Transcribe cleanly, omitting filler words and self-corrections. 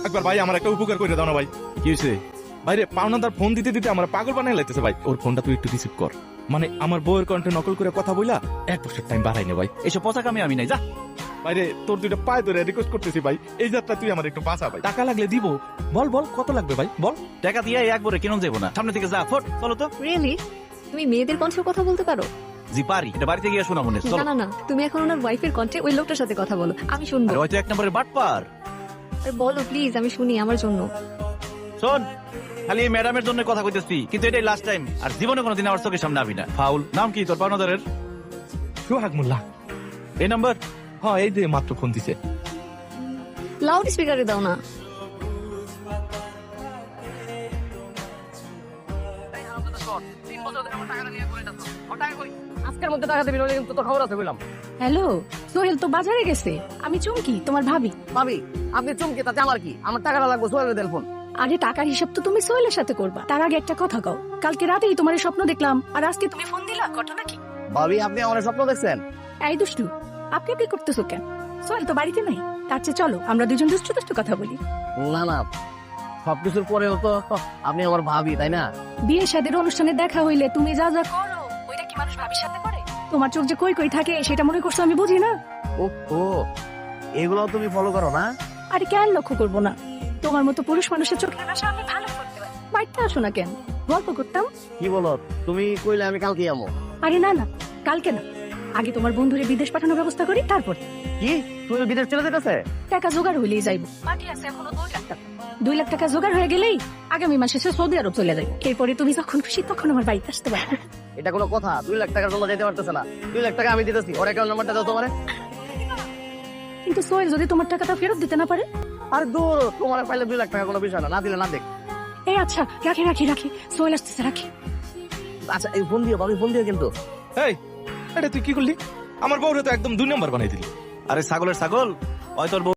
একবার ভাই আমার একটা উপকার করে দাও না ভাই। কি হয়েছে? ভাই রে, পাওনাদার ফোন দিতে দিতে আমার পাগল বানাই লাগতেছে ভাই। ওর ফোনটা তুই একটু রিসিভ কর। মানে আমার বউয়ের কণ্ঠে নকল করে কথা বইলা 1 বছর টাইম বাড়াই নে ভাই। এইসব পচা কামে আমি নাই, যা। ভাই রে, তোর দুইটা পায়ে ধরে রিকোয়েস্ট করতেছি ভাই, এই যাত্রা তুই আমার একটু বাঁচা ভাই। টাকা লাগলে দিব। বল বল কত লাগবে ভাই বল। টাকা দিয়ে একবারে কেন যাবো না, সামনে থেকে যা, ফট চলো তো। রিয়েলি তুমি মেয়েদের কণ্ঠে কথা বলতে পারো? জি পারি, এটা বাড়িতে গিয়ে শোনা মনে, চলো। না না না, তুমি এখন ওনার ওয়াইফের কণ্ঠে ওই লোকটার সাথে কথা বলো, আমি শুনবো। আরে হয়তো 1 নম্বরের বাটপার। আরে বলো প্লিজ, আমি শুনি আমার জন্য। শোন, খালি এই ম্যাডামের জন্য কথা কইতেছি, কিন্তু এটাই লাস্ট টাইম, আর জীবনে কোনোদিন আমার চোখের সামনে আবি না। ফাউল। নাম কি তোর পাওনাদারের? সোহাগ মোল্লা। এই নাম্বার? হ্যাঁ, এই যে মাত্র ফোন দিছে। লাউড স্পিকারে দাও না। আজকের মধ্যে টাকা দিবি, নইলে কিন্তু তোর খবর আছে বললাম। হ্যালো, সোহেল তো বাজারে গেছে। আমি চুমকি, তোমার ভাবি। ভাবি, আপনি চমকে, তাতে আমার কি? আমার টাকাটা লাগবে, সোহেলের দেন ফোন। আরে টাকার হিসাব তো তুমি সোহেলের সাথে করবা। তার আগে একটা কথা কও, কালকে রাতেই তোমার এই স্বপ্ন দেখলাম, আর আজকে তুমি ফোন দিলা, ঘটনা কি? ভাবি, আপনি আমার স্বপ্ন দেখছেন? এই দুষ্টু, আপনি কি করতেছো কেন? সোহেল তো বাড়িতে নাই। তার চেয়ে চলো আমরা দুজন দুষ্টু দুষ্টু কথা বলি। না না, সবকিছুর পরেও তো আপনি আমার ভাবি, তাই না? বিয়ে শাদীর অনুষ্ঠানে দেখা হইলে তুমি যা যা করো, ওইটা কি মানুষ ভাবির সাথে করে? তোমার চোখ যে কই কই থাকে সেটা মনে করছো আমি বুঝি না? ও, এগুলো তুমি ফলো করো না? আরে কেন লক্ষ্য করবো না? তোমার মতো পুরুষ মানুষের চোখের ভাষা আমি ভালো করতে পারি। বাড়িতে আসো না কেন, গল্প করতাম। কি বলো তুমি? কইলে আমি কালকে আমো। আরে না না, কালকে না, আগে তোমার বন্ধুরে বিদেশ পাঠানোর ব্যবস্থা করি, তারপর কি তুমি বিদেশ চলে যেতেছে? টাকা জোগাড় হইলেই যাইবো। বাকি আছে এখনো 2 লাখ টাকা। 2 লাখ টাকা জোগাড় হয়ে গেলেই আগামী মাসে সৌদি আরব চলে যাই। এরপরে তুমি যখন খুশি তখন আমার বাড়িতে আসতে পারো। এটা কোনো কথা? 2 লাখ টাকার জন্য যেতে পারতেছে না। 2 লাখ টাকা আমি দিতেছি, ওর অ্যাকাউন্ট নাম্বারটা দাও তোমারে। কিন্তু সোহেল যদি তোমার টাকাটা ফেরত দিতে না পারে? আরে দূর, তোমার পাইলে 2 লাখ টাকা কোনো বিষয় না, না দিলে না দেখ। এই আচ্ছা, রাখি রাখি রাখি, সোহেল আসতেছে, রাখি। আচ্ছা, এই ফোন দিও ভাবি, ফোন দিও কিন্তু। এই, এটা তুই কি করলি? আমার বউরে তো একদম 2 নম্বর বানাই দিলি। আরে ছাগলের ছাগল, ওই তোর বউ